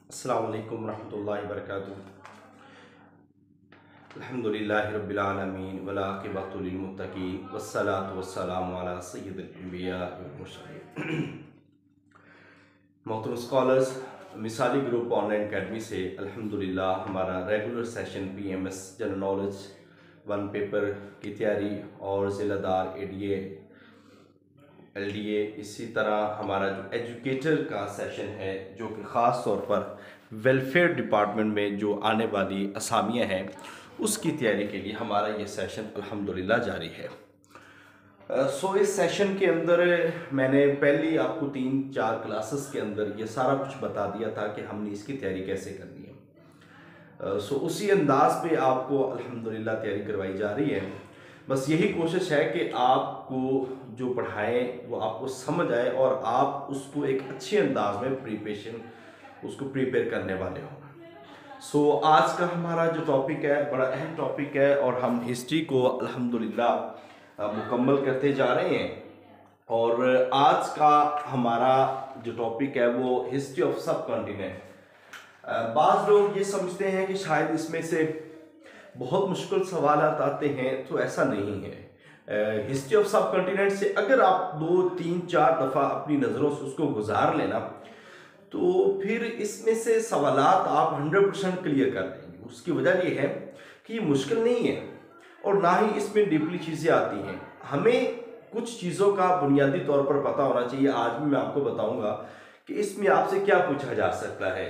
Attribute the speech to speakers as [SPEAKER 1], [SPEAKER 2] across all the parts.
[SPEAKER 1] अस्सलामु अलैकुम रहमतुल्लाहि व बरकातुहू। अल्हम्दुलिल्लाहि रब्बिल आलमीन वल आक़िबतु लिल मुत्तक़ीन वस्सलातु वस्सलामु अला सय्यिदिल अंबिया वल मुरसलीन। मोहतरम स्कॉलर्स, मिसाली ग्रुप ऑनलाइन अकेडमी से अल्हम्दुलिल्लाह हमारा regular session PMS general knowledge 1 paper की तैयारी और ज़िलादार एडीए एलडीए, इसी तरह हमारा जो एजुकेटर का सेशन है जो कि ख़ास तौर पर वेलफेयर डिपार्टमेंट में जो आने वाली असामियाँ हैं उसकी तैयारी के लिए हमारा ये सेशन अल्हम्दुलिल्लाह जारी है। इस सेशन के अंदर मैंने पहली आपको 3-4 क्लासेस के अंदर ये सारा कुछ बता दिया था कि हमने इसकी तैयारी कैसे करनी है। उसी अंदाज पे आपको अल्हम्दुलिल्लाह तैयारी करवाई जा रही है। बस यही कोशिश है कि आपको जो पढ़ाएं वो आपको समझ आए और आप उसको एक अच्छे अंदाज में उसको प्रिपेयर करने वाले हों। आज का हमारा जो टॉपिक है बड़ा अहम टॉपिक है और हम हिस्ट्री को अल्हम्दुलिल्लाह मुकम्मल करते जा रहे हैं। और आज का हमारा जो टॉपिक है वो हिस्ट्री ऑफ सब कॉन्टिनेंट। बाज़ लोग ये समझते हैं कि शायद इसमें से बहुत मुश्किल सवाल आते हैं, तो ऐसा नहीं है। हिस्ट्री ऑफ सब कॉन्टिनेंट से अगर आप 2-3-4 दफ़ा अपनी नज़रों से उसको गुजार लेना तो फिर इसमें से सवालात आप 100% क्लियर कर देंगे। उसकी वजह ये है कि ये मुश्किल नहीं है और ना ही इसमें डीपली चीज़ें आती हैं। हमें कुछ चीज़ों का बुनियादी तौर पर पता होना चाहिए। आज भी मैं आपको बताऊंगा कि इसमें आपसे क्या पूछा जा सकता है।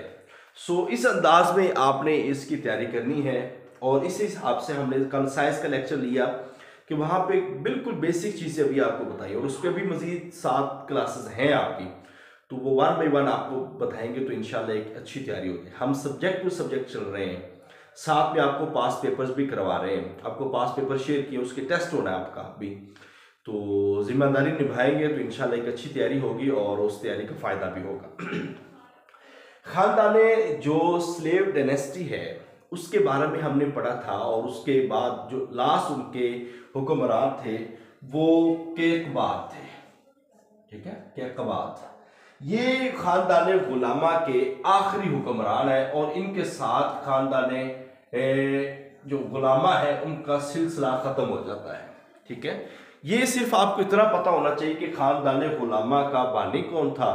[SPEAKER 1] इस अंदाज में आपने इसकी तैयारी करनी है और इस हिसाब से हमने कल साइंस का लेक्चर लिया कि वहाँ पे बिल्कुल बेसिक चीज़ें अभी आपको बताई और उस पर भी मज़ीद 7 क्लासेस हैं आपकी, तो वो 1 बाय 1 आपको बताएंगे तो इंशाल्लाह एक अच्छी तैयारी होगी। हम सब्जेक्ट टू सब्जेक्ट चल रहे हैं, साथ में आपको पास पेपर्स भी करवा रहे हैं। आपको पास पेपर शेयर किए, उसके टेस्ट होना है आपका भी, तो जिम्मेदारी निभाएंगे तो इंशाल्लाह एक अच्छी तैयारी होगी और उस तैयारी का फ़ायदा भी होगा। ख़ानदाने जो स्लेव डायनेस्टी है उसके बारे में हमने पढ़ा था और उसके बाद जो लास्ट उनके हुक्मरान थे वो केकबाद थे। ठीक है, केकबाद ये ख़ानदाने गुलामा के आखिरी हुक्मरान है और इनके साथ ख़ानदाने जो गुलामा है उनका सिलसिला ख़त्म हो जाता है। ठीक है, ये सिर्फ आपको इतना पता होना चाहिए कि ख़ानदाने गुलामा का बानी कौन था,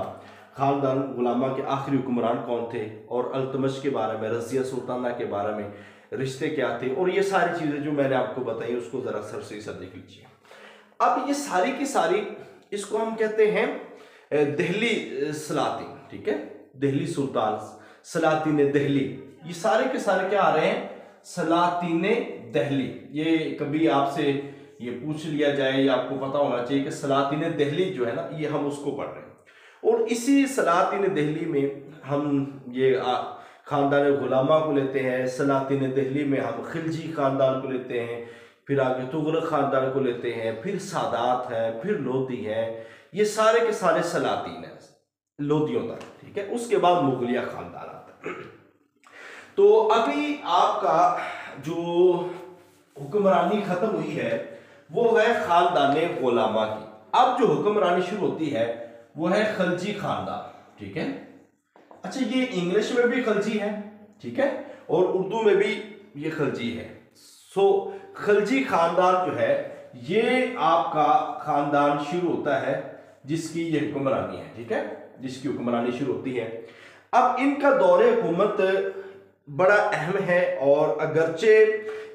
[SPEAKER 1] ख़ानदान गुलामा के आखिरी हुक्मरान कौन थे और अल्तमश के बारे में, रज़िया सुल्ताना के बारे में रिश्ते क्या थे और ये सारी चीज़ें जो मैंने आपको बताई उसको ज़रा सरसरी सा देख लीजिए। अब ये सारी की सारी इसको हम कहते हैं दिल्ली सलातीन। ठीक है, दिल्ली सुल्तान, सलातीन दिल्ली, ये सारे के सारे क्या आ रहे हैं, सलातीन दिल्ली। ये कभी आपसे ये पूछ लिया जाए या आपको पता होना चाहिए कि सलातीन दिल्ली जो है ना, ये हम उसको पढ़ रहे हैं। और इसी सलातीन दिल्ली में हम ये ख़ानदान गुलामा को लेते हैं, सलातीन दिल्ली में हम खिलजी ख़ानदान को लेते हैं, फिर आगे तुगलक ख़ानदान को लेते हैं, फिर सादात है, फिर लोधी है, ये सारे के सारे सलातीन हैं लोधियों तक। ठीक है, उसके बाद मुगलिया ख़ानदान आता है। तो अभी आपका जो हुक्मरानी ख़त्म हुई है वो है ख़ानदान गुलामा की। अब जो हुक्मरानी शुरू होती है वो है खलजी ख़ानदान। ठीक है, अच्छा ये इंग्लिश में भी खलजी है, ठीक है, और उर्दू में भी ये खलजी है। खलजी ख़ानदान जो है ये आपका ख़ानदान शुरू होता है जिसकी ये हुक्मरानी है। ठीक है, जिसकी हुक्मरानी शुरू होती है। अब इनका दौरे हुकूमत बड़ा अहम है और अगरचे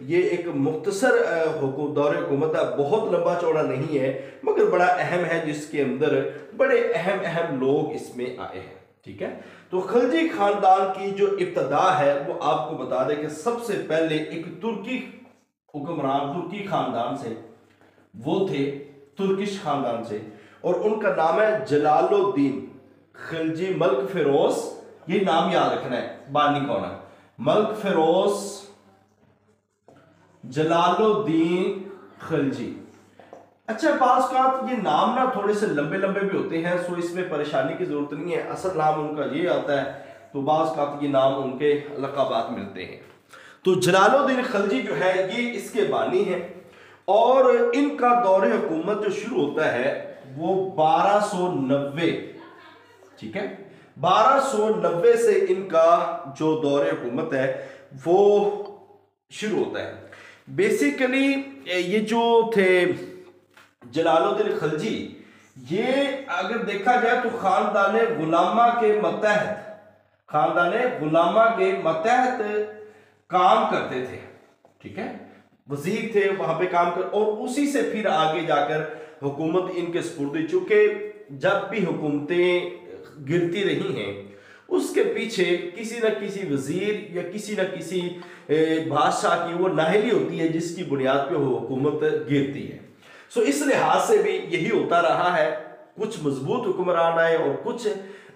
[SPEAKER 1] ये एक मुख्तसर दौरे हुकूमत बहुत लंबा चौड़ा नहीं है मगर बड़ा अहम है, जिसके अंदर बड़े अहम लोग इसमें आए हैं। ठीक है, तो खलजी ख़ानदान की जो इब्तदा है वो आपको बता दें कि सबसे पहले एक तुर्की हुक्मरान तुर्की ख़ानदान से, वो थे तुर्किश ख़ानदान से और उनका नाम है जलालुद्दीन खिलजी मल्क फिरोज। ये नाम याद रखना है, बानी कौन है, मल्क फिरोज जलालुद्दीन खिलजी। अच्छा, बाज़ का ये नाम ना थोड़े से लंबे लंबे भी होते हैं, सो इसमें परेशानी की जरूरत नहीं है। असल नाम उनका ये आता है, तो बाज़ का ये नाम उनके लक़ाबात मिलते हैं। तो जलालुद्दीन खिलजी जो है ये इसके बानी है और इनका दौरे हुकूमत जो शुरू होता है वो 1290। ठीक है, 1290 से इनका जो दौरे हुकूमत है वो शुरू होता है। बेसिकली ये जो थे जलालुद्दीन खलजी, ये अगर देखा जाए तो खानदान गुलामा के मतहत काम करते थे, ठीक है, वजीर थे वहां पे काम कर, और उसी से फिर आगे जाकर हुकूमत इनके सुपुर्द। चूंकि जब भी हुकूमतें गिरती रही हैं उसके पीछे किसी न किसी वजीर या किसी न किसी बादशाह की वो नाहली होती है जिसकी बुनियाद पे वो हुकूमत गिरती है। सो इस लिहाज से भी यही होता रहा है, कुछ मजबूत हुक्मरान आए और कुछ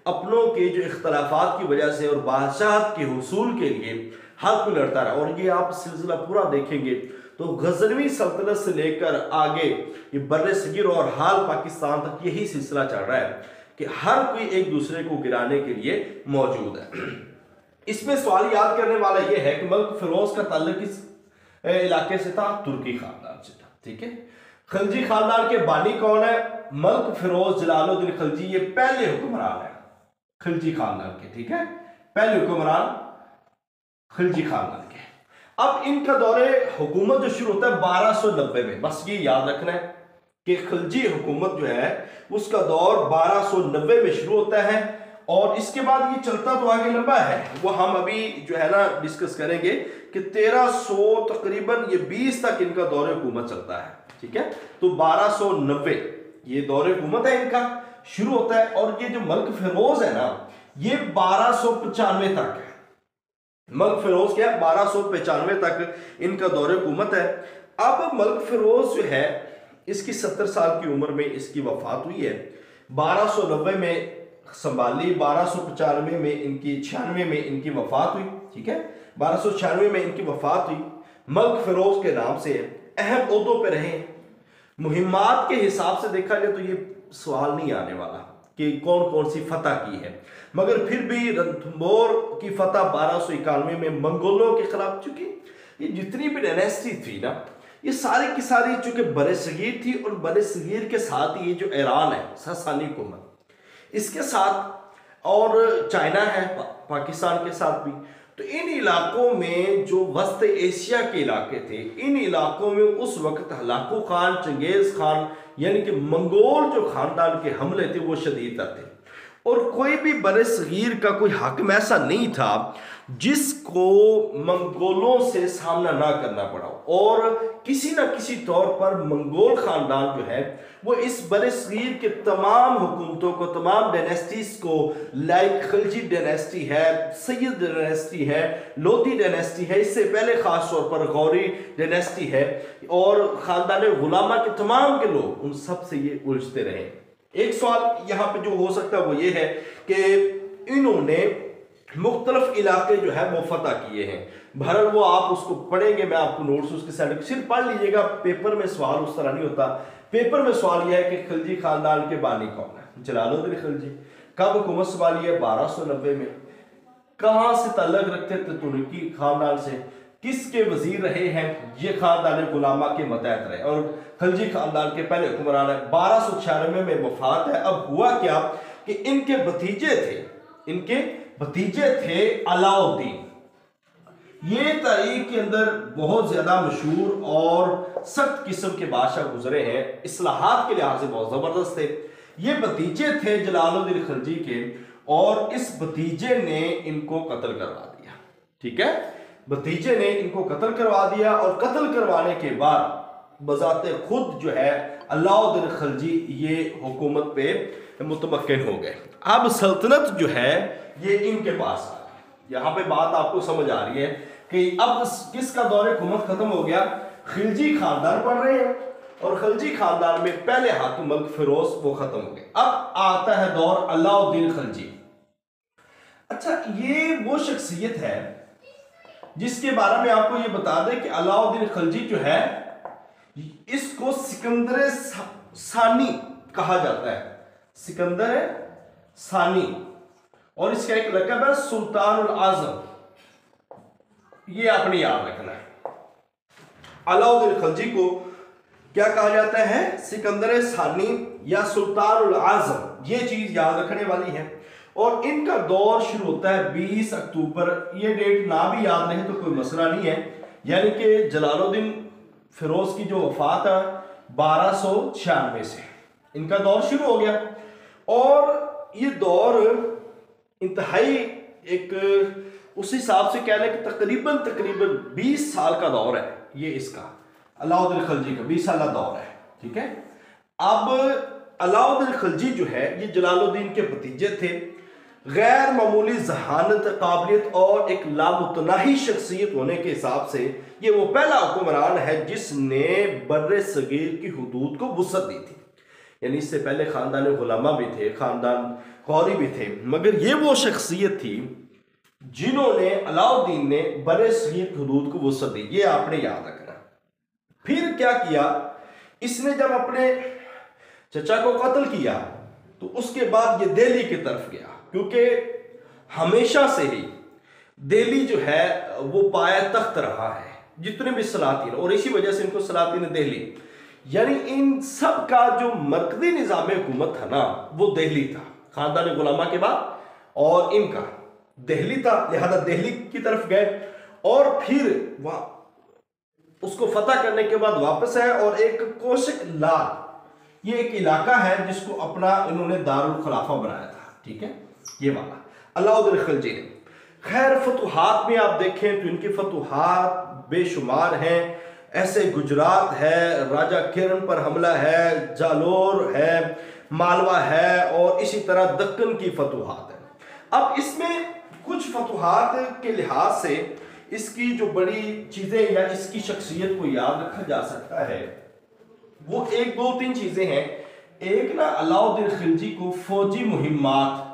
[SPEAKER 1] अपनों के जो इख्तलाफात की वजह से और बादशाहत के हुसूल के लिए हक में लड़ता रहा। और ये आप सिलसिला पूरा देखेंगे तो गजनवी सल्तनत से लेकर आगे ये बर्रे सगीर और हाल पाकिस्तान तक यही सिलसिला चल रहा है कि हर कोई एक दूसरे को गिराने के लिए मौजूद है। इसमें सवाल याद करने वाला यह है कि मलिक फिरोज का ताल्लुक इस इलाके से था, तुर्की खानदान से था, ठीक है। खलजी खानदान के बानी कौन है? मलिक फिरोज जलालुद्दीन खलजी, ये पहले हुक्मरान है खलजी खानदान के, ठीक है, पहले हुक्मरान खलजी खानदान के। अब इनका दौरे हुकूमत जो शुरू होता है 1290 में, बस ये याद रखना है कि खलजी हुकूमत जो है उसका दौर 1290 में शुरू होता है, और इसके बाद ये चलता तो आगे लंबा है, वो हम अभी जो है ना डिस्कस करेंगे कि 1300 तकरीबन ये 20 तक इनका दौरे हुकूमत चलता है, ठीक है। तो 1290 ये दौरे हुकूमत है इनका शुरू होता है, और ये जो मलिक फिरोज है ना ये 1295 तक है। मलिक फिरोज क्या 1295 तक इनका दौरे हुकूमत है। अब मलिक फिरोज जो है इसकी 70 साल की उम्र में इसकी वफात हुई है। 1290 में संभाली, 1295 में इनकी 96 में इनकी वफात हुई, ठीक है, 1296 में इनकी वफात हुई। मलिक फिरोज के नाम से अहम ओहदों पे रहे। मुहिम्मात के हिसाब से देखा जाए तो ये सवाल नहीं आने वाला कि कौन कौन सी फतह की है, मगर फिर भी रणथंभौर की फतह 1291 में मंगोलों के खिलाफ, चूंकि ये जितनी भी डायनेस्टी थी ना ये सारी की सारी चूंकि बड़े सगीर थी, और बड़े सगीर के साथ ये जो ईरान है सासानी हुकूमत, इसके साथ और चाइना है पाकिस्तान के साथ भी, तो इन इलाकों में जो वस्त एशिया के इलाके थे, इन इलाकों में उस वक्त हलाकू खान, चंगेज खान यानी कि मंगोल जो खानदान के हमले थे वो शदीद थे, और कोई भी बड़े सगीर का कोई हाकिम ऐसा नहीं था जिसको मंगोलों से सामना ना करना पड़ा, और किसी न किसी तौर पर मंगोल खानदान जो है वो इस बड़े सगीर के तमाम हुकूमतों को, तमाम डायनेस्टीज को, लाइक खलजी डायनेस्टी है, सैयद डायनेस्टी है, लोधी डायनेस्टी है, इससे पहले खास तौर पर गौरी डायनेस्टी है, और खानदान गुलामा के तमाम के लोग, उन सब से ये उलझते रहे। एक सवाल यहाँ पे जो हो सकता है वो ये है कि इन्होंने मुख्तलिफ इलाके जो है वो फतह किए हैं। बहरहाल वो आप उसको पढ़ेंगे, मैं आपको नोट्स उसके साइड सिर्फ पढ़ लीजिएगा, पेपर में सवाल उस तरह नहीं होता। पेपर में सवाल यह है कि खलजी खानदान के बानी कौन है? जलालुद्दीन खलजी। कब हुकूमत संभाली है? 1290 में। कहाँ से ताल्लुक रखते थे? तुर्की खानदान से। किसके वजीर रहे हैं? ये खानदान गुलामा के मतहत रहे, और खलजी खानदान के पहले हुक्मरान है। 1296 में वफात है। अब हुआ क्या कि इनके भतीजे थे अलाउद्दीन। ये तारीख के अंदर बहुत ज्यादा मशहूर और सख्त किस्म के बादशाह गुजरे हैं, इस्लाहात के लिहाज से बहुत जबरदस्त थे। ये भतीजे थे जलालुद्दीन खलजी के, और इस भतीजे ने इनको कत्ल करवा दिया, ठीक है, भतीजे ने इनको कत्ल करवा दिया, और कत्ल करवाने के बाद बजाते खुद जो है अलाउद्दीन खलजी ये हुकूमत पे मुतमक्किन हो गए। अब सल्तनत जो है ये इनके पास आ गई। यहाँ पे बात आपको समझ आ रही है कि अब किसका दौरे हुकूमत खत्म हो गया? खिलजी खानदान पढ़ रहे हैं, और खलजी खानदान में पहले हाकिम मलिक फिरोज वो खत्म हो गए। अब आता है दौर अलाउद्दीन खलजी। अच्छा, ये वो शख्सियत है जिसके बारे में आपको ये बता दें कि अलाउद्दीन खलजी जो है इसको सिकंदर सानी कहा जाता है, सिकंदर सानी, और इसका एक लक़ब है सुल्तानुल आज़म। ये आपने याद रखना है। अलाउद्दीन खलजी को क्या कहा जाता है? सिकंदर सानी या सुल्तानुल आज़म। ये चीज याद रखने वाली है। और इनका दौर शुरू होता है 20 अक्टूबर। ये डेट ना भी याद रहे तो कोई मसला नहीं है, यानी कि जलालुद्दीन फिरोज की जो वफात है 1296 से इनका दौर शुरू हो गया। और ये दौर इंतहाई एक उस हिसाब से कह लें कि तकरीबन 20 साल का दौर है ये इसका, अलाउद्दीन खिलजी का 20 साल दौर है। ठीक है, अब अलाउद्दीन खिलजी जो है ये जलालुद्दीन के भतीजे थे। गैर मामूली जहानत, काबिलियत और एक लामुतनाही शख्सियत होने के हिसाब से ये वो पहला हुक्मरान है जिसने बर्रे सगीर की हुदूद को वुसअत दी थी। यानी इससे पहले खानदान गुलामा भी थे, खानदान गौरी भी थे, मगर ये वो शख्सियत थी जिन्होंने अलाउद्दीन ने बर्रे सगीर की हुदूद को वुसअत दी। ये आपने याद रखना। फिर क्या किया, इसने जब अपने चचा को कत्ल किया तो उसके बाद ये दिल्ली की तरफ गया, क्योंकि हमेशा से ही दिल्ली जो है वो पाया तख्त रहा है जितने भी सलातीन, और इसी वजह से इनको सलातीन दिल्ली, यानी इन सब का जो मरकजी निज़ाम हुकूमत था ना वो दिल्ली था, खानदान गुलामा के बाद, और इनका दिल्ली था, लिहाजा दिल्ली की तरफ गए। और फिर वह उसको फतह करने के बाद वापस आए और एक कोशक लाल, ये एक इलाका है जिसको अपना इन्होंने दारुल खिलाफा बनाया था। ठीक है, ये वाला अलाउद्दीन खिलजी ने। खैर फतुहात में आप देखें तो इनकी फतुहात बेशुमार हैं। ऐसे गुजरात है, राजा किरण पर हमला है, जालोर है, मालवा है, और इसी तरह दक्कन की फतुहात है। अब इसमें कुछ फतुहात के लिहाज से इसकी जो बड़ी चीजें या इसकी शख्सियत को याद रखा जा सकता है वो 1, 2, 3 चीजें हैं। एक ना, अलाउद्दीन खिलजी को फौजी मुहिम्मात,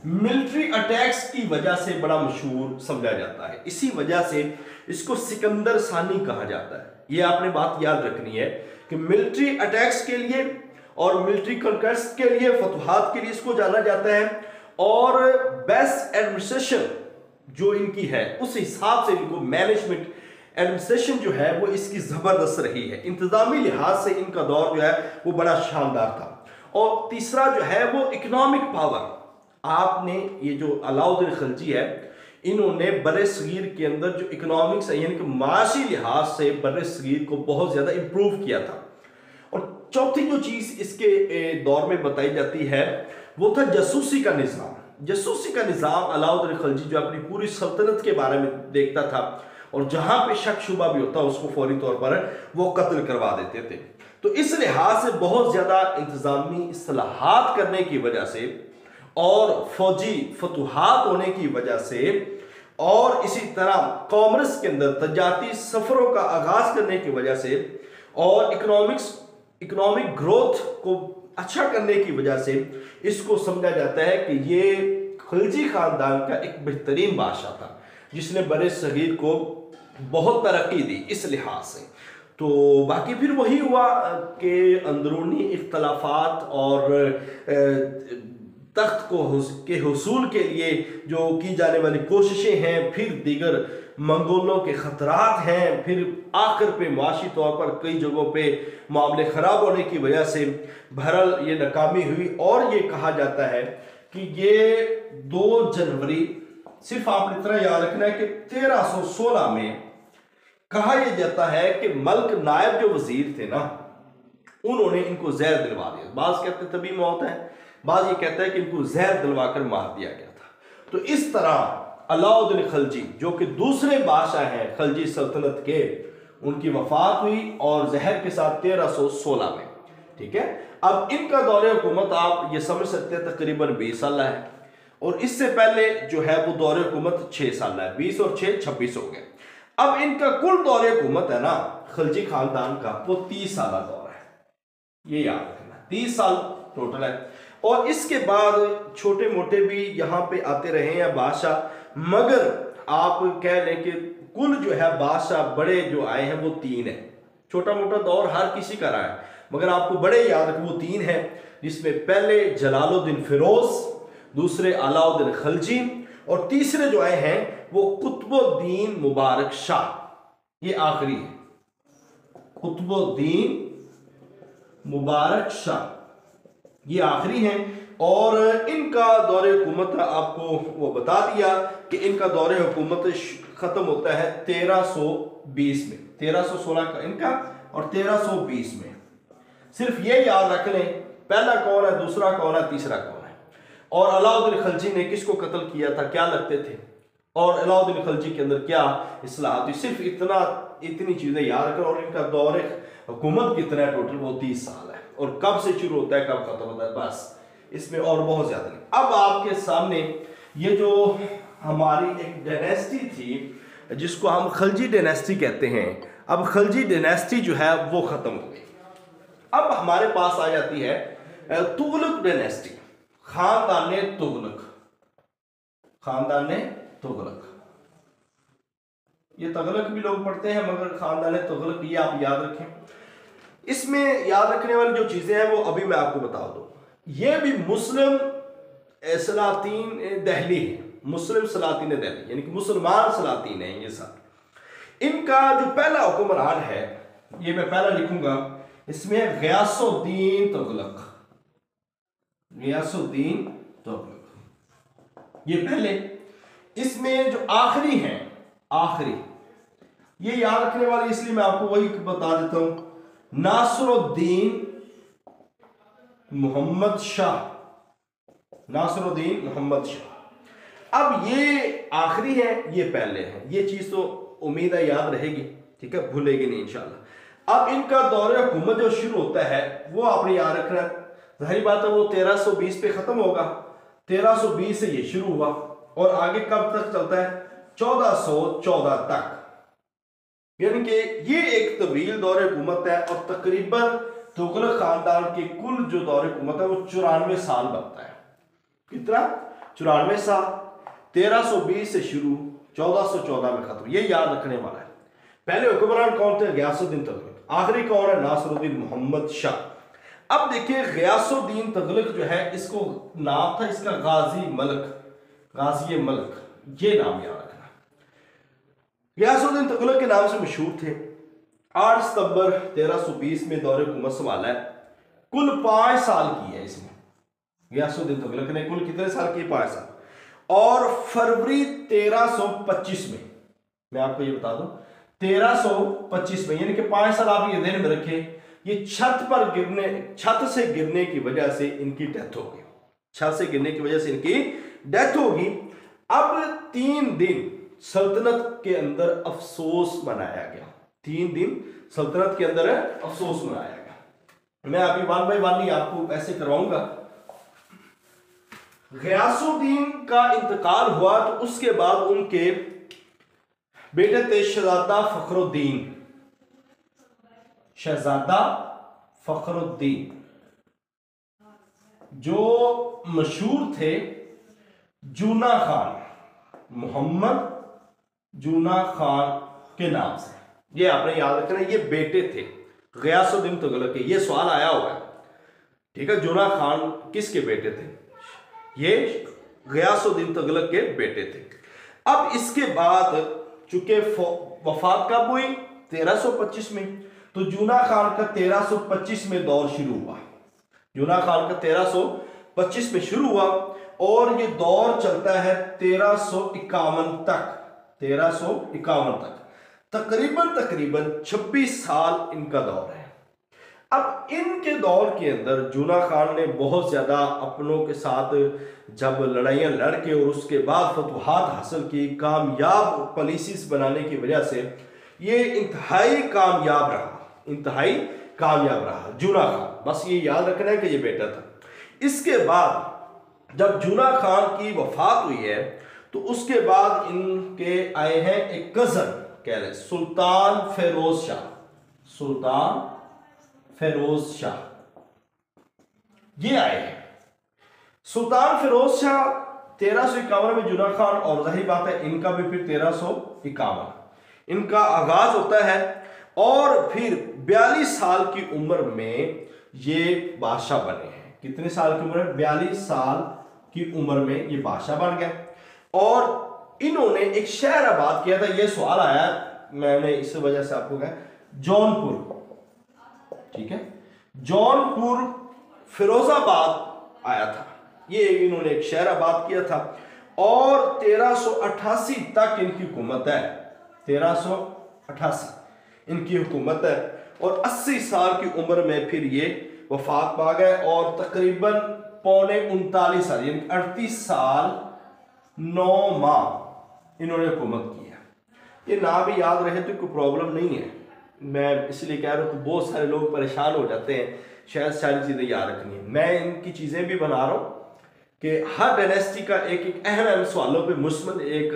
[SPEAKER 1] मिलिट्री अटैक्स की वजह से बड़ा मशहूर समझा जाता है। इसी वजह से इसको सिकंदर सानी कहा जाता है। ये आपने बात याद रखनी है कि मिलिट्री अटैक्स के लिए और मिलिट्री कॉन्क्वेस्ट के लिए, फतुहात के लिए इसको जाना जाता है। और बेस्ट एडमिनिस्ट्रेशन जो इनकी है उस हिसाब से इनको मैनेजमेंट एडमिनिस्ट्रेशन जो है वो इसकी जबरदस्त रही है। इंतजामी लिहाज से इनका दौर जो है वो बड़ा शानदार था। और तीसरा जो है वो इकोनॉमिक पावर। आपने ये जो अलाउद्दीन खिलजी है इन्होंने बर्रे सगीर के अंदर जो इकोनॉमिक्स है यानी कि माशी लिहाज से बर्रे सगीर को बहुत ज्यादा इंप्रूव किया था। और चौथी जो चीज इसके दौर में बताई जाती है वो था जासूसी का निज़ाम। जासूसी का निज़ाम अलाउद्दीन खिलजी जो अपनी पूरी सल्तनत के बारे में देखता था और जहां पे शक शुबा भी होता उसको फौरी तौर पर वो कत्ल करवा देते थे। तो इस लिहाज से बहुत ज्यादा इंतजामी इस्लाहात करने की वजह से और फौजी फतुहात होने की वजह से और इसी तरह कॉमर्स के अंदर तजारती सफरों का आगाज करने की वजह से और इकोनॉमिक ग्रोथ को अच्छा करने की वजह से इसको समझा जाता है कि ये खिलजी खानदान का एक बेहतरीन बादशाह था जिसने बड़े सगीर को बहुत तरक्की दी इस लिहाज से। तो बाकी फिर वही हुआ कि अंदरूनी इख्तलाफात और तख्त के हुसूल के लिए जो की जाने वाली कोशिशें हैं, फिर दीगर मंगोलों के खतरात हैं, फिर आखिर पे माशी तौर पर कई जगहों पे मामले ख़राब होने की वजह से बहरहाल ये नाकामी हुई। और ये कहा जाता है कि ये 2 जनवरी, सिर्फ आपने इतना याद रखना है कि 1316 में कहा यह जाता है कि मलिक नायब जो वजीर थे ना उन्होंने इनको जहर दिलवा दिया। बाज कहते तभी मौत है, बाज ये कहता है कि इनको जहर दिलवा कर मार दिया गया था। तो इस तरह अलाउद्दीन खिलजी जो कि दूसरे बादशाह हैं खिलजी सल्तनत के, उनकी वफात हुई और जहर के साथ 1316 में। ठीक है, अब इनका दौरे हुकूमत आप ये समझ सकते हैं तकरीबन 20 साल है और इससे पहले जो है वो दौरे हुकूमत 6 साल है। 20 और 6 26 हो गए। अब इनका कुल दौरे हुकूमत है ना खिलजी खानदान का वो 30 साल दौर है, ये याद रखना 30 साल टोटल है। और इसके बाद छोटे मोटे भी यहाँ पे आते रहे हैं बादशाह, मगर आप कह लें कि कुल जो है बादशाह बड़े जो आए हैं वो 3 है। छोटा मोटा दौर हर किसी का रहा है मगर आपको बड़े याद रखें वो 3 है, जिसमें पहले जलालुद्दीन फिरोज, दूसरे अलाउद्दीन खिलजी और तीसरे जो आए हैं वो कुतुबुद्दीन मुबारक शाह। ये आखिरी है, कुतुबुद्दीन मुबारक शाह, ये आखिरी हैं। और इनका दौरे हुकूमत आपको वो बता दिया कि इनका दौरे हुकूमत ख़त्म होता है 1320 में, 1316 का इनका और 1320 में। सिर्फ ये याद रख लें पहला कौन है, दूसरा कौन है, तीसरा कौन है, और अलाउद्दीन खलजी ने किसको कत्ल किया था, क्या लगते थे, और अलाउद्दीन खलजी के अंदर क्या इस्लाह थी। सिर्फ इतनी चीज़ें याद रखें। और इनका दौरे हुकूमत कितना है टोटल, वो 30 साल है, और कब से शुरू होता है कब खत्म होता है, बस इसमें और बहुत ज्यादा नहीं। अब आपके सामने ये जो हमारी एक डायनेस्टी थी जिसको हम खलजी डायनेस्टी कहते हैं, अब खलजी डायनेस्टी जो है वो खत्म हो गई। अब हमारे पास आ जाती है तुगलक डायनेस्टी, खानदान तुगलक, खानदान तुगलक। ये तगलक भी लोग पढ़ते हैं मगर खानदान तुगलक ये आप याद रखें। इसमें याद रखने वाली जो चीजें हैं वो अभी मैं आपको बता दूं। ये भी मुस्लिम सलातीन दहली है, मुस्लिम सलातीन दहली यानी कि मुसलमान सलातीन है ये सब। इनका जो पहला हुक्मरान है ये मैं पहला लिखूंगा, इसमें गयासुद्दीन तुगलक, गयासुद्दीन तुगलक ये पहले। इसमें जो आखिरी है, आखिरी ये याद रखने वाले इसलिए मैं आपको वही बता देता हूं, नासरुद्दीन मोहम्मद शाह, नासरुद्दीन मोहम्मद शाह। अब ये आखिरी है ये पहले है, ये चीज तो उम्मीद है याद रहेगी, ठीक है, भूलेगी नहीं इंशाल्लाह। अब इनका दौरे हुकूमत जो शुरू होता है वो आपने याद रखना है, जाहिर बात है वो 1320 पे खत्म होगा, 1320 से ये शुरू हुआ और आगे कब तक चलता है, 1414 तक। यानी कि ये एक तवील दौरे हुकूमत है और तकरीबन तुगलक खानदान के कुल जो दौरे हुकूमत है वो 94 साल बनता है। कितना, 94 साल, 1320 से शुरू, 1414 में खत्म, ये याद रखने वाला है। पहले हुक्मरान कौन थे, गयासुद्दीन तुगलक, आखिरी कौन है, नासरुद्दीन मोहम्मद शाह। अब देखिए गयासुद्दीन तुगलक जो है इसको नाम था इसका गाजी मलक, गाजी मलक, ये नाम याद रखना। गयासुद्दीन तुगलक के नाम से मशहूर थे। 8 सितंबर 1320 में दौरे हुकूमत संभाला है, कुल 5 साल की है इसमें। गयासुद्दीन तुगलक ने कुल कितने साल की, 5 साल। और फरवरी 1325 में, मैं आपको ये बता दूं 1325 में, यानी कि 5 साल आप ये ध्यान में रखें, ये छत से गिरने की वजह से इनकी डेथ होगी, छत से गिरने की वजह से इनकी डेथ होगी। अब 3 दिन सल्तनत के अंदर अफसोस मनाया गया, 3 दिन सल्तनत के अंदर अफसोस मनाया गया। मैं अभी 1 बाय 1 ही आपको ऐसे करवाऊंगा। गयासुद्दीन का इंतकाल हुआ तो उसके बाद उनके बेटे थे शहजादा फखरुद्दीन, शहजादा फखरुद्दीन जो मशहूर थे जूना खान, मोहम्मद जूना खान के नाम से, ये आपने याद रखना, ये बेटे थे गयासुद्दीन तुगलक के। ये सवाल आया हुआ है, ठीक है, जूना खान किसके बेटे थे, ये गयासुद्दीन तुगलक के बेटे थे। अब इसके बाद चूंकि वफात कब हुई, 1325 में, तो जूना खान का 1325 में दौर शुरू हुआ, जूना खान का 1325 में शुरू हुआ और ये दौर चलता है 1351 तक, 1351 तक, तकरीबन 26 साल इनका दौर है। अब इनके दौर के अंदर जूना खान ने बहुत ज्यादा अपनों के साथ जब लड़ाइयां लड़के और उसके बाद फतवाहत हासिल की, कामयाब पॉलिसीज बनाने की वजह से ये इंतहाई कामयाब रहा जूना खान। बस ये याद रखना है कि ये बेटा था। इसके बाद जब जूना खान की वफात हुई है तो उसके बाद इनके आए हैं एक कजन, कह रहे सुल्तान फेरोज शाह, सुल्तान फेरोज शाह ये आए हैं। सुल्तान फेरोज शाह 1351 में जूना खान, और जाहिर बात है इनका भी फिर 1351 इनका आगाज होता है और फिर 42 साल की उम्र में ये बादशाह बने हैं। कितने साल की उम्र है, 42 साल की उम्र में ये बादशाह बन गए और इन्होंने एक शहर आबाद किया था। ये सवाल आया, मैंने इस वजह से आपको कहा जौनपुर, ठीक है, जौनपुर फिरोजाबाद आया था, ये इन्होंने एक शहर आबाद किया था और 1388 तक इनकी हुकूमत है। 1388 इनकी हुकूमत है और 80 साल की उम्र में फिर ये वफात पा गए और तकरीबन पौने 39 साल यानी 38 साल 9 माह इन्होंने हुकूमत की है। ये ना भी याद रहे तो कोई प्रॉब्लम नहीं है, मैं इसलिए कह रहा हूँ कि बहुत सारे लोग परेशान हो जाते हैं, शायद सारी चीज़ें याद रखनी है। मैं इनकी चीज़ें भी बना रहा हूँ कि हर डायनेस्टी का एक एक अहम सवालों पे मुस्मद एक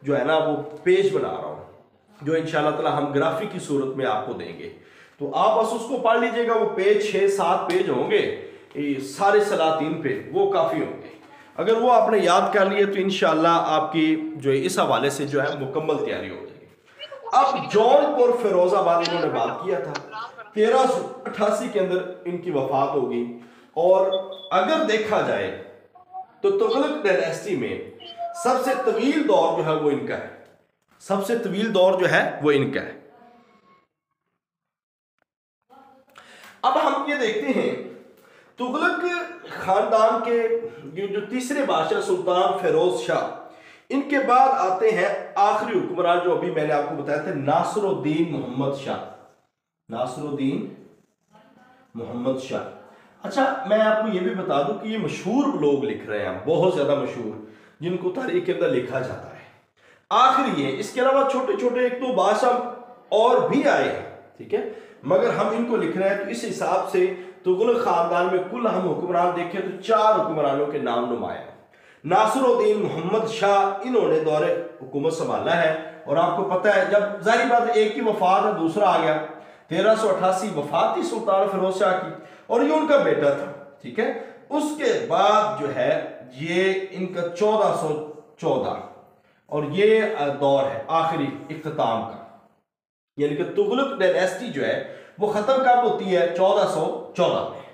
[SPEAKER 1] जो है ना वो पेज बना रहा हूँ, जो इंशाल्लाह ताला हम ग्राफिक की सूरत में आपको देंगे। तो आप बस उसको पढ़ लीजिएगा, वो पेज 6-7 पेज होंगे सारे सलातीन पे, वो काफ़ी होंगे। अगर वो आपने याद कर लिए तो इंशाल्लाह आपकी जो है इस हवाले से जो है मुकम्मल तैयारी हो जाएगी। अब जौनपुर फिरोजाबाद इन्होंने बात किया था, 1388 के अंदर इनकी वफात होगी। और अगर देखा जाए तो तुगलक डायनेस्टी में सबसे तवील दौर जो है वो इनका है, सबसे तवील दौर जो है वो इनका है। अब हम ये देखते हैं तुगलक खानदान के जो तीसरे बादशाह सुल्तान फिरोज शाह, इनके बाद आते हैं आखिरी हुक्मरान जो अभी मैंने आपको बताया था, नासरुद्दीन मोहम्मद शाह। नासरुद्दीन मोहम्मद शाह। अच्छा, मैं आपको ये भी बता दूं कि ये मशहूर लोग लिख रहे हैं, बहुत ज्यादा मशहूर, जिनको तारीख के अंदर लिखा जाता है, आखिरी है। इसके अलावा छोटे छोटे 1-2 बादशाह और भी आए हैं, ठीक है, मगर हम इनको लिख रहे हैं। तो इस हिसाब से तुगलक खानदान में कुल हम हुक्मरान देखें तो 4 हुक्मरानों के नाम नुमाया। नासरुद्दीन मोहम्मद शाह, इन्होंने दौरे हुकूमत संभाला है और आपको पता है जब जाहिर बात एक की वफात है दूसरा आ गया। 1388 वफात थी सुल्तान फिरोज शाह की और ये उनका बेटा था, ठीक है। उसके बाद जो है ये इनका 1414 और ये दौर है आखिरी इख्तिताम का, यानी कि तुगलक डायनेस्टी जो है वो खत्म कब होती है? 1414 में।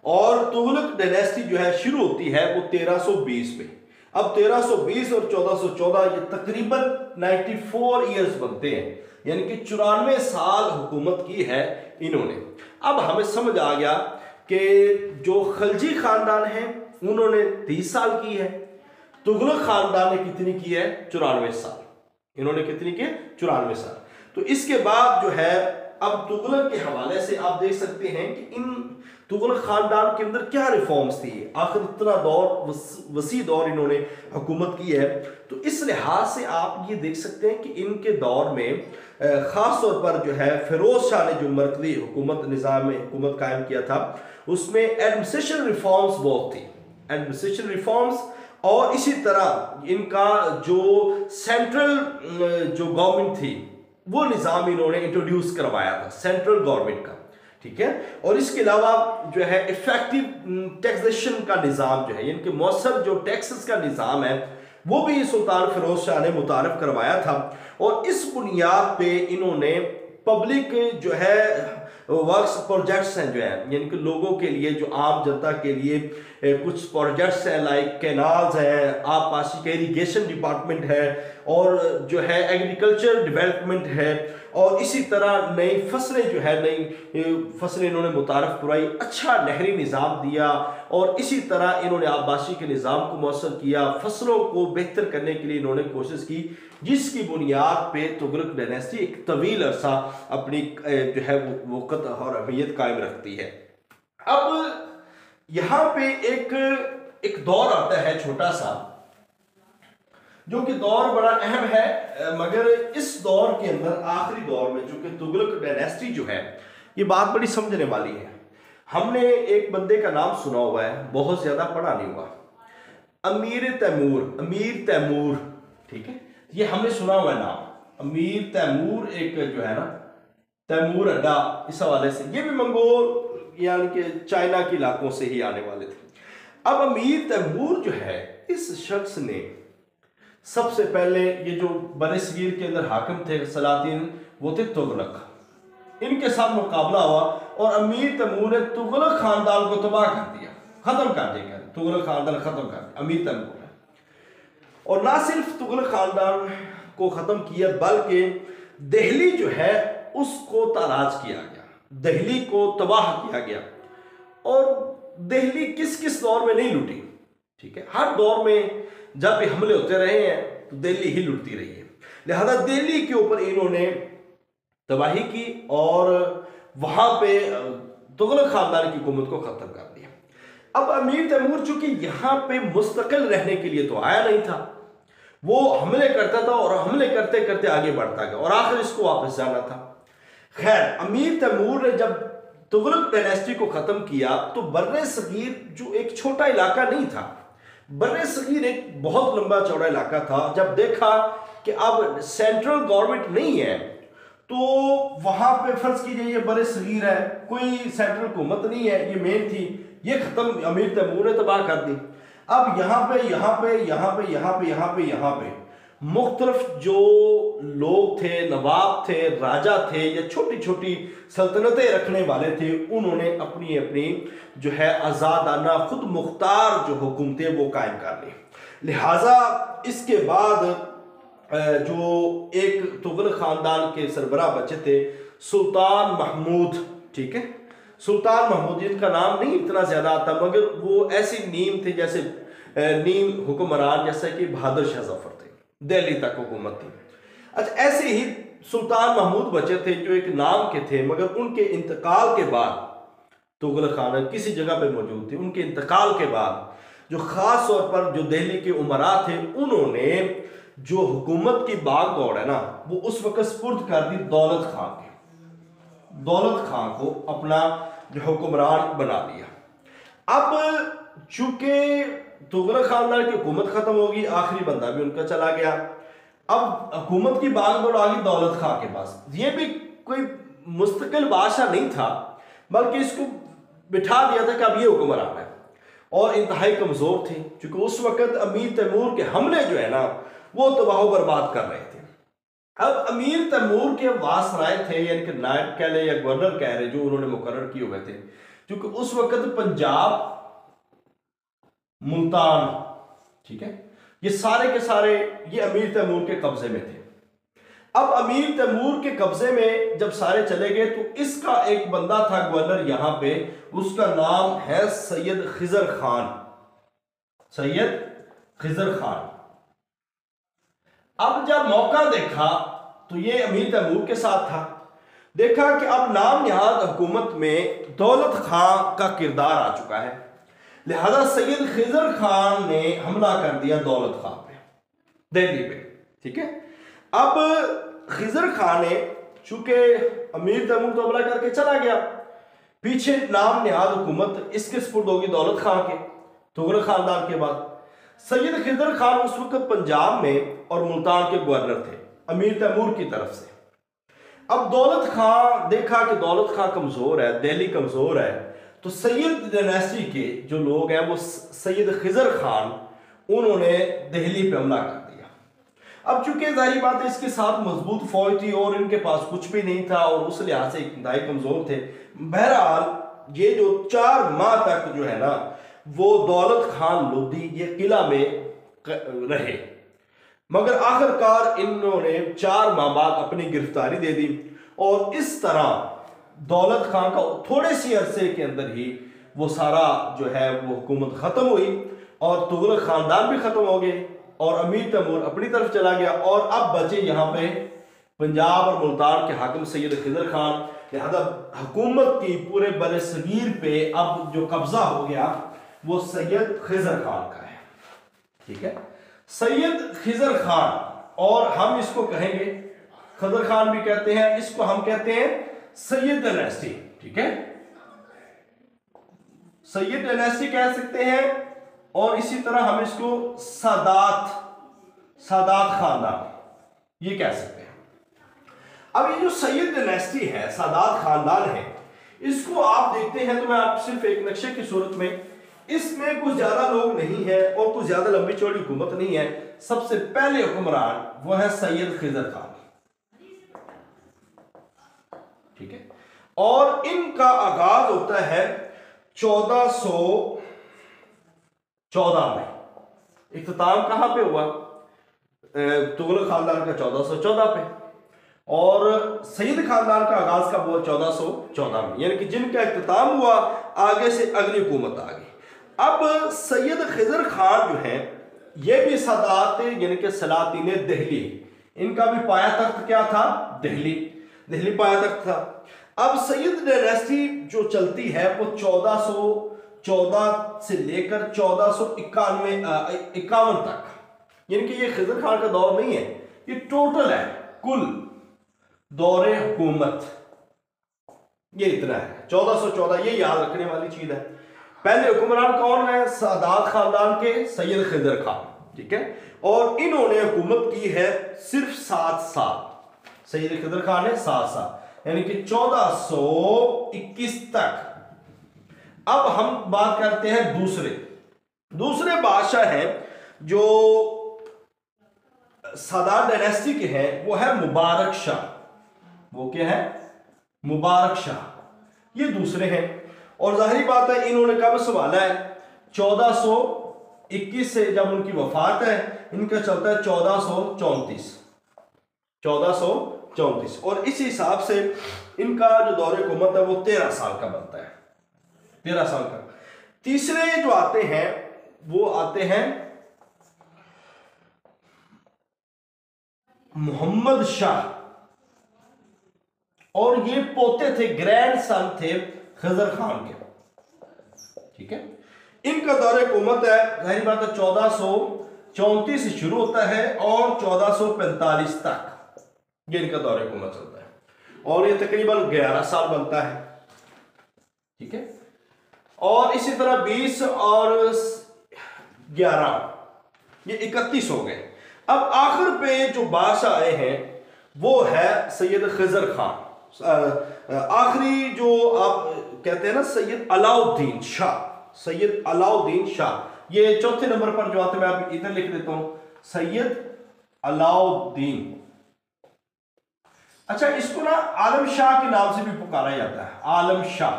[SPEAKER 1] और तुगलक डायनेस्टी जो है शुरू होती है वो 1320 में। अब 1320 और 1414 ये तकरीबन 94 ईयर्स बनते हैं, यानी कि 94 साल हुकूमत की है इन्होंने। अब हमें समझ आ गया कि जो खलजी खानदान है उन्होंने 30 साल की है, तुगलक खानदान ने कितनी की है? 94 साल। इन्होंने कितनी की? 94 साल। तो इसके बाद जो है अब तुगलक के हवाले से आप देख सकते हैं कि इन तुगलक खानदान के अंदर क्या रिफॉर्म्स थी। आखिर इतना दौर वसी दौर इन्होंने हुकूमत की है, तो इस लिहाज से आप ये देख सकते हैं कि इनके दौर में ख़ास तौर पर जो है फिरोज शाह ने जो मरकज़ी हुकूमत निज़ाम में हुकूमत कायम किया था उसमें एडमिनिस्ट्रेशन रिफॉर्म्स बहुत थी, एडमिनिस्ट्रेशन रिफॉर्म्स। और इसी तरह इनका जो सेंट्रल जो गवर्नमेंट थी वो निज़ाम इन्होंने इंट्रोड्यूस करवाया था, सेंट्रल गवर्नमेंट का, ठीक है। और इसके अलावा जो है इफेक्टिव टैक्सेशन का निज़ाम जो है, यानी कि मौसर जो टैक्सेस का निज़ाम है वो भी सुल्तान फिरोज शाह ने मुतारफ करवाया था। और इस बुनियाद पे इन्होंने पब्लिक जो है वर्क्स प्रोजेक्ट्स हैं जो है, यानी कि लोगों के लिए, जो आम जनता के लिए कुछ प्रोजेक्ट्स हैं, लाइक कैनाल्स हैं, आबपाशी का इरिगेशन डिपार्टमेंट है और जो है एग्रीकल्चर डेवलपमेंट है। और इसी तरह नई फसलें जो है, नई फसलें इन्होंने मुतारफ करवाई, अच्छा नहरी निज़ाम दिया और इसी तरह इन्होंने आबपाशी के निज़ाम को मौसर किया, फसलों को बेहतर करने के लिए इन्होंने कोशिश की, जिसकी बुनियाद पे तुगलक डायनेस्टी एक तवील अरसा अपनी जो है वक़्त और अहमियत कायम रखती है। अब यहाँ पे एक दौर आता है छोटा सा, जो कि दौर बड़ा अहम है, मगर इस दौर के अंदर आखिरी दौर में जो कि तुगलक डायनेस्टी जो है ये बात बड़ी समझने वाली है। हमने एक बंदे का नाम सुना हुआ है, बहुत ज्यादा पढ़ा नहीं हुआ, अमीर तैमूर, ठीक है, ये हमने सुना हुआ है नाम। अमीर तैमूर एक जो है ना, तैमूर अड्डा, इस हवाले से ये भी मंगोल यानी कि चाइना के इलाकों से ही आने वाले थे। अब अमीर तैमूर जो है, इस शख्स ने सबसे पहले ये जो बरसगीर के अंदर हाकिम थे सलातीन, वो थे तुगलक, इनके साथ मुकाबला हुआ और अमीर तैमूर ने तुगलक खानदान को तबाह कर दिया, खत्म कर दिया, तुगलक खानदान खत्म कर दिया अमीर तैमूर ने। और ना सिर्फ तुगलक खानदान को खत्म किया बल्कि दिल्ली जो है उसको ताराज किया गया, दिल्ली को तबाह किया गया। और दिल्ली किस किस दौर में नहीं लूटी, ठीक है, हर दौर में जब भी हमले होते रहे हैं तो दिल्ली ही लुटती रही है। लिहाजा दिल्ली के ऊपर इन्होंने तबाही की और वहां पे तुगलक खानदान की हुकूमत को खत्म कर दिया। अब अमीर तैमूर चूंकि यहां पे मुस्तकिल रहने के लिए तो आया नहीं था, वो हमले करता था और हमले करते करते आगे बढ़ता गया और आखिर इसको वापस जाना था। खैर, अमीर तैमूर ने जब तुगलक डायनेस्टी को खत्म किया तो बर्रे सगीर जो एक छोटा इलाका नहीं था, बर्रे सगीर एक बहुत लंबा चौड़ा इलाका था। जब देखा कि अब सेंट्रल गवर्नमेंट नहीं है तो वहां पे फर्ज कीजिए ये बर्रे सगीर है, कोई सेंट्रल हुकूमत नहीं है, ये मेन थी, ये खत्म अमीर तैमूर ने तबाह कर दी। अब यहाँ पे मुख्तलिफ जो लोग थे, नवाब थे, राजा थे या छोटी छोटी सल्तनतें रखने वाले थे, उन्होंने अपनी अपनी जो है आज़ादाना खुद मुख्तार जो हुकूमतें वो कायम कर ली। लिहाजा इसके बाद जो एक तुगलक खानदान के सरबराह बचे थे सुल्तान महमूद, ठीक है, सुल्तान महमूद, जिनका नाम नहीं इतना ज्यादा आता मगर वो ऐसी नीम थे जैसे नीम हुक्मरान जैसे कि बहादुर शाह जफर थे, दिल्ली तक हुकूमत थी। अच्छा, ऐसे ही सुल्तान महमूद बचे थे जो एक नाम के थे मगर उनके इंतकाल के बाद तुगलक खाना किसी जगह पे मौजूद थे। उनके इंतकाल के बाद जो खास तौर पर जो दिल्ली के उमरा थे उन्होंने जो हुकूमत की बाग दौड़ है ना वो उस वक्त स्पुर्द कर दी दौलत खां के, दौलत खां को अपना जो हुक्मरान बना लिया। अब चूंकि तुगलक खानदान की हुकूमत खत्म होगी, आखिरी बंदा भी उनका चला गया, अब हुकूमत की बाग दौड़ आ गई दौलत खां के पास। ये भी कोई मुस्तकिल बादशाह नहीं था बल्कि इसको बिठा दिया था कि अब ये हुक्मरान है और इंतहाई कमजोर थे क्योंकि उस वक्त अमीर तैमूर के हमले जो है ना वो तबाह बर्बाद कर रहे थे। अब अमीर तैमूर के वासराय थे यानी कि नायब कह ले या गवर्नर कह रहे जो उन्होंने मुकर्रर किए हुए थे, क्योंकि उस वक्त पंजाब, मुल्तान, ठीक है, ये सारे के सारे ये अमीर तैमूर के कब्जे में थे। अब अमीर तैमूर के कब्जे में जब सारे चले गए तो इसका एक बंदा था गवर्नर यहां पे, उसका नाम है सैयद खिजर खान, सैयद खिजर खान। अब जब मौका देखा तो ये अमीर तैमूर के साथ था, देखा कि अब नाम नहाद हुकूमत में दौलत खां का किरदार आ चुका है, लिहाजा सैयद खिजर खान ने हमला कर दिया दौलत खां पे, दिल्ली पे, ठीक है। अब खिजर खान ने चूंकि अमीर तैमूर तो हमला करके चला गया, पीछे नाम नहाद हुकूमत इसके सुपुर्द होगी दौलत खां के, तुगलक खानदान के बाद। सैयद खिजर खान उस वक्त पंजाब में और मुल्तान के गवर्नर थे अमीर तैमूर की तरफ से। अब दौलत खां देखा कि दौलत खां कमजोर है, दिल्ली कमजोर है, तो सैयद डायनेस्टी के जो लोग हैं वो सैयद खिजर खान उन्होंने दिल्ली पे हमला कर दिया। अब चूंकि जाहिर बात है इसके साथ मजबूत फौज थी और इनके पास कुछ भी नहीं था और उस लिहाज से इंतहाई कमजोर थे। बहरहाल ये जो 4 माह तक जो है ना वो दौलत खान लोधी ये किला में रहे, मगर आखिरकार इन्होंने 4 माह बाद अपनी गिरफ्तारी दे दी और इस तरह दौलत खान का थोड़े सी अरसे के अंदर ही वो सारा जो है वो हुकूमत खत्म हुई और तुगलक खानदान भी खत्म हो गए और अमीर तैमूर अपनी तरफ चला गया और अब बचे यहाँ पे पंजाब और मुल्तान के हाकिम सैयद खिजर खान। लिहाजा हुकूमत की पूरे बरे सगीर पे अब जो कब्जा हो गया वो सैयद खिजर खान का है, ठीक है, सैयद खिजर खान। और हम इसको कहेंगे खिजर खान भी कहते हैं, इसको हम कहते हैं सैयद डायनेस्टी, ठीक है, सैयद डायनेस्टी कह सकते हैं। और इसी तरह हम इसको सादात खानदान ये कह सकते हैं। अब ये जो सैयद डायनेस्टी है, सादात खानदान है, इसको आप देखते हैं तो मैं आप सिर्फ एक नक्शे की सूरत में, इसमें कुछ ज्यादा लोग नहीं है और कुछ ज्यादा लंबी चौड़ी हुकूमत नहीं है। सबसे पहले हुक्मरान वो है सैयद खिजर खान, ठीक है, और इनका आगाज होता है 1414 में। इख्तिताम कहां पे हुआ? तुगलक खानदान का 1414 पे। और सैयद खानदान का आगाज कब हुआ? 1414 में, यानी कि जिनका इख्तिताम हुआ आगे से अगली हुकूमत आ गई। अब सैयद खिजर खान जो है ये भी सादात यानी कि सलातीन दिल्ली, इनका भी पाया तख्त क्या था? दिल्ली पाया तख्त था। अब सैयद डायनेस्टी जो चलती है वो 1414 से लेकर 1451 तक, यानी कि ये खिजर खान का दौर नहीं है, ये टोटल है कुल दौरे हुकूमत, ये इतना है 1414। ये याद रखने वाली चीज है। पहले हुक्मरान कौन है? सादात खानदान के सैयद खिजर खान, ठीक है, और इन्होंने हुकूमत की है सिर्फ 7 साल। सैयद खिजर खान ने 7 साल, यानी कि 1421 तक। अब हम बात करते हैं दूसरे बादशाह हैं जो सादात डायनेस्टी के हैं, वो है मुबारक शाह। वो क्या है? मुबारक शाह। ये दूसरे हैं और जाहिर बात है इन्होंने कब संभाला है? 1421 से जब उनकी वफात है, इनका चलता है 1434 और इस हिसाब से इनका जो दौरे हुकूमत है वो 13 साल का बनता है, 13 साल का। तीसरे जो आते हैं वो आते हैं मोहम्मद शाह, और ये पोते थे, ग्रैंड सन थे खिजर खान के, ठीक है। इनका दौरे हुकूमत है जाहिर बात है 1434 से शुरू होता है और 1445 तक ये इनका दौरे हुकूमत चलता है और ये तकरीबन 11 साल बनता है, ठीक है। और इसी तरह 20 और 11 ये 31 हो गए। अब आखिर पे जो बादशाह आए हैं वो है सैयद खिजर खान। आखिरी जो आप कहते हैं ना सैयद अलाउद्दीन शाह, ये चौथे नंबर पर जो आते हैं, मैं आप इधर लिख देता हूं, सैयद अलाउद्दीन। अच्छा, इसको ना आलम शाह के नाम से भी पुकारा जाता है, आलम शाह।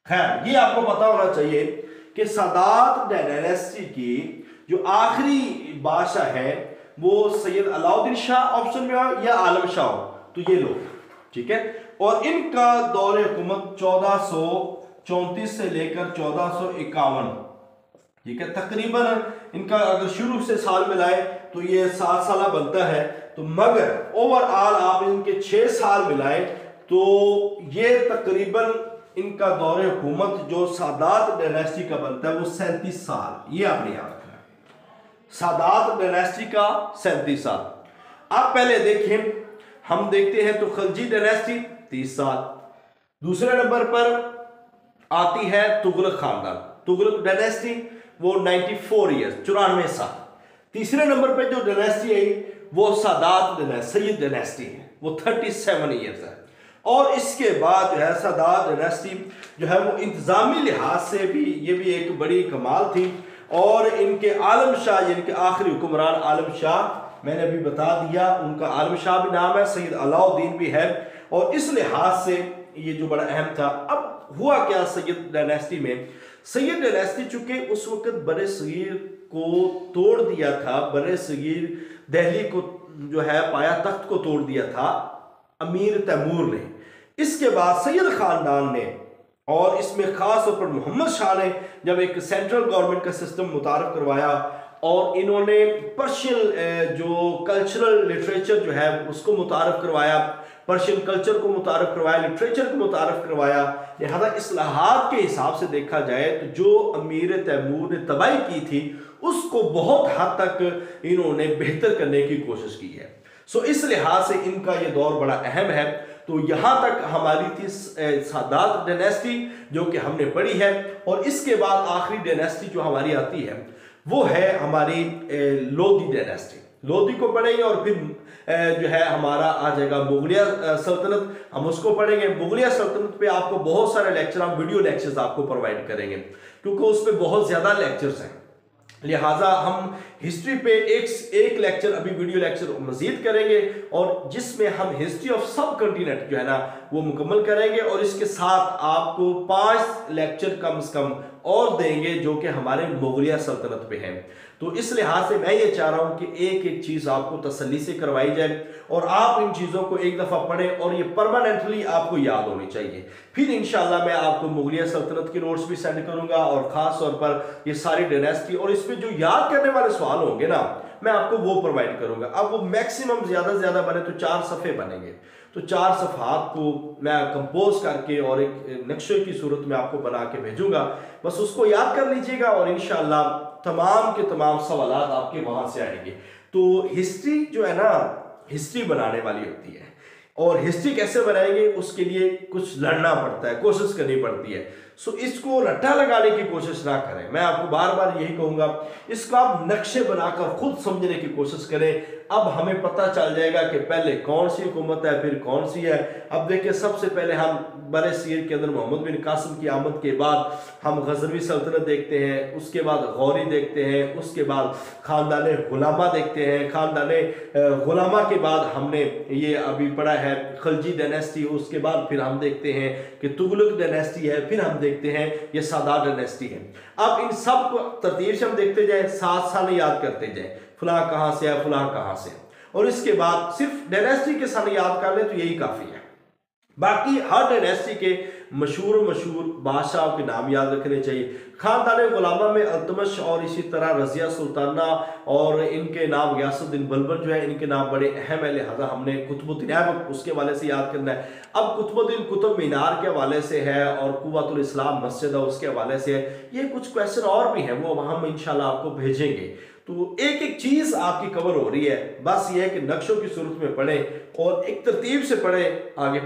[SPEAKER 1] खैर, ये आपको पता होना चाहिए कि सादात डायनेस्टी की जो आखिरी बादशाह है वो सैयद अलाउद्दीन शाह ऑप्शन में हो या आलम शाह हो, तो ये लोग, ठीक है। और इनका दौरे हुकूमत 1434 से लेकर 1451, ठीक है। तकरीबन इनका अगर शुरू से साल मिलाए तो ये 7 साल बनता है, तो मगर ओवरऑल आप इनके 6 साल मिलाए तो ये तकरीबन इनका दौरे हुकूमत जो सादात डायनेस्टी का बनता है वो 37 साल। ये आपने याद रखना है, सादात डायनेस्टी का 37 साल। आप पहले देखें, हम देखते हैं तो खलजी डायनेस्टी 30 साल। दूसरे नंबर पर आती है तुगलक खानदान, तुगलक डायनेस्टी, वो 94 ईयर्स, 94 साल। तीसरे नंबर पर जो डायनेस्टी आई वो सादात सैयद डायनेस्टी है, वो 37 ईयर्स है। और इसके बाद जो है सादात डायनेस्टी जो है वो इंतजामी लिहाज से भी ये भी एक बड़ी कमाल थी। और इनके आलम शाह, यानी कि आखिरी हुक्मरान आलम शाह, मैंने अभी बता दिया, उनका आलम शाह भी नाम है, सैयद अलाउद्दीन भी है, और इस लिहाज से ये जो बड़ा अहम था। अब हुआ क्या सैयद डायनेस्टी में? सैयद डायनेस्टी चूंकि उस वक्त बरे सगीर को तोड़ दिया था, बरे सगीर दिल्ली को जो है पाया तख्त को तोड़ दिया था अमीर तैमूर ने। इसके बाद सैयद खानदान ने और इसमें खास तौर पर मोहम्मद शाह ने जब एक सेंट्रल गवर्नमेंट का सिस्टम मुतारफ करवाया और इन्होंने पर्शियन जो कल्चरल लिटरेचर जो है उसको मुतारफ करवाया, पर्शियन कल्चर को मुतारफ करवाया, लिटरेचर को मुतारफ करवाया, लिहाजा इस्लाहात के हिसाब से देखा जाए तो जो अमीर तैमूर ने तबाही की थी उसको बहुत हद तक इन्होंने बेहतर करने की कोशिश की है। सो इस लिहाज से इनका ये दौर बड़ा अहम है। तो यहाँ तक हमारी थी सादात डायनेस्टी जो कि हमने पढ़ी है, और इसके बाद आखिरी डायनेस्टी जो हमारी आती है वो है हमारी लोधी डायनेस्टी। लोधी को पढ़ेंगे और फिर जो है हमारा आ जाएगा मुगलिया सल्तनत, हम उसको पढ़ेंगे। मुगलिया सल्तनत पे आपको बहुत सारे लेक्चर, हम वीडियो लेक्चर्स आपको प्रोवाइड करेंगे क्योंकि उस पर बहुत ज़्यादा लेक्चर्स हैं, लिहाजा हम हिस्ट्री पे एक लेक्चर अभी वीडियो लेक्चर मजीद करेंगे और जिसमें हम हिस्ट्री ऑफ सब कॉन्टिनेंट जो है ना वो मुकम्मल करेंगे, और इसके साथ आपको 5 लेक्चर कम से कम और देंगे जो कि हमारे मुगलिया सल्तनत पे हैं। तो इस लिहाज से मैं ये चाह रहा हूं कि एक एक चीज आपको तसल्ली से करवाई जाए और आप इन चीजों को एक दफा पढ़ें और ये परमानेंटली आपको याद होनी चाहिए। फिर इंशाल्लाह मैं आपको मुगलिया सल्तनत के नोट्स भी सेंड करूंगा और खास तौर पर ये सारी डायनेस्टी और इसमें जो याद करने वाले सवाल होंगे ना, मैं आपको वो प्रोवाइड करूंगा। अब वो मैक्सिमम ज्यादा से ज्यादा बने तो 4 सफ़े बनेंगे, तो 4 सफ़हात को मैं कंपोज करके और एक नक्शे की सूरत में आपको बना के भेजूंगा। बस उसको याद कर लीजिएगा और इंशाल्लाह तमाम के तमाम सवालात आपके वहां से आएंगे। तो हिस्ट्री जो है ना, हिस्ट्री बनाने वाली होती है और हिस्ट्री कैसे बनाएंगे उसके लिए कुछ लड़ना पड़ता है, कोशिश करनी पड़ती है। सो इसको रट्टा लगाने की कोशिश ना करें। मैं आपको बार बार यही कहूंगा, इसको आप नक्शे बनाकर खुद समझने की कोशिश करें। अब हमें पता चल जाएगा कि पहले कौन सी हुकूमत है, फिर कौन सी है। अब देखिए, सबसे पहले हम बरे सीर के अंदर मोहम्मद बिन कासिम की आमद के बाद हम गजनवी सल्तनत देखते हैं, उसके बाद गौरी देखते हैं, उसके बाद खानदान गुलामा देखते हैं, खानदान गुलामा के बाद हमने ये अभी पढ़ा है खलजी डायनेस्टी, उसके बाद फिर हम देखते हैं कि तुगलक डायनेस्टी है, फिर हम देखते हैं ये सादात डायनेस्टी है। अब इन सब को तरतीब से हम देखते जाए, 7 साल याद करते जाए, फलां कहां से है, फलां कहां से, और इसके बाद सिर्फ डायनेस्टी के साथ याद कर ले तो यही काफी है। बाकी हर डायनेस्टी के मशहूर बादशाह के नाम याद रखने चाहिए। खानदान गुलामा में अल्तमश और इसी तरह रजिया सुल्ताना और इनके नाम गयासुद्दीन बलबन जो है, इनके नाम बड़े अहम है, लिहाजा हमने कुतुबुद्दीन ऐबक उसके हवाले से याद करना है। अब कुतुबुद्दीन कुतुब मीनार के हवाले से है और कुव्वतुल इस्लाम मस्जिद है उसके हवाले से है। ये कुछ क्वेश्चन और भी हैं, वो हम इंशाल्लाह आपको भेजेंगे। तो एक एक चीज आपकी कवर हो रही है, बस ये है कि नक्शों की सूरत में पढ़े और एक तरतीब से पढ़े, आगे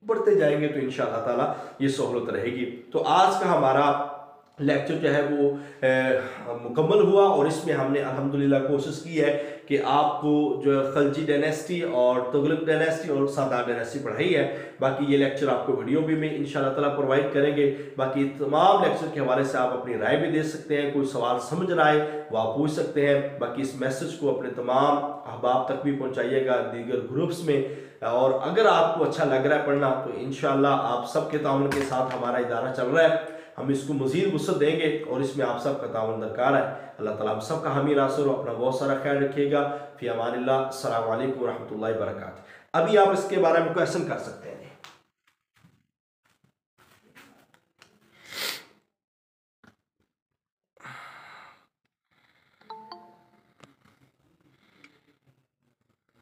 [SPEAKER 1] पढ़ते जाएंगे तो इंशाअल्लाह ताला ये सहूलत रहेगी। तो आज का हमारा लेक्चर जो है वो मुकम्मल हुआ और इसमें हमने अल्हम्दुलिल्लाह कोशिश की है कि आपको जो खलजी डायनेस्टी और तुगलक डायनेस्टी और सादात डायनेस्टी पढ़ाई है। बाकी ये लेक्चर आपको वीडियो भी में इंशाअल्लाह ताला प्रोवाइड करेंगे। बाकी तमाम लेक्चर के हवाले से आप अपनी राय भी दे सकते हैं, कोई सवाल समझ ना आए वो आप पूछ सकते हैं। बाकी इस मैसेज को अपने तमाम अहबाब तक भी पहुँचाइएगा दीगर ग्रुप्स में, और अगर आपको अच्छा लग रहा है पढ़ना तो इंशाअल्लाह आप सबके ताउन के साथ हमारा इदारा चल रहा है, हम इसको मजीद वसअत देंगे और इसमें आप सबका ताउन दरकार है। अल्लाह ताला हम सबका हामी नासर हो। अपना बहुत सारा ख्याल रखिएगा। फी अमानिल्लाह। अस्सलामु अलैकुम व रहमतुल्लाहि व बरकातहू। अभी आप इसके बारे में क्वेश्चन कर सकते हैं।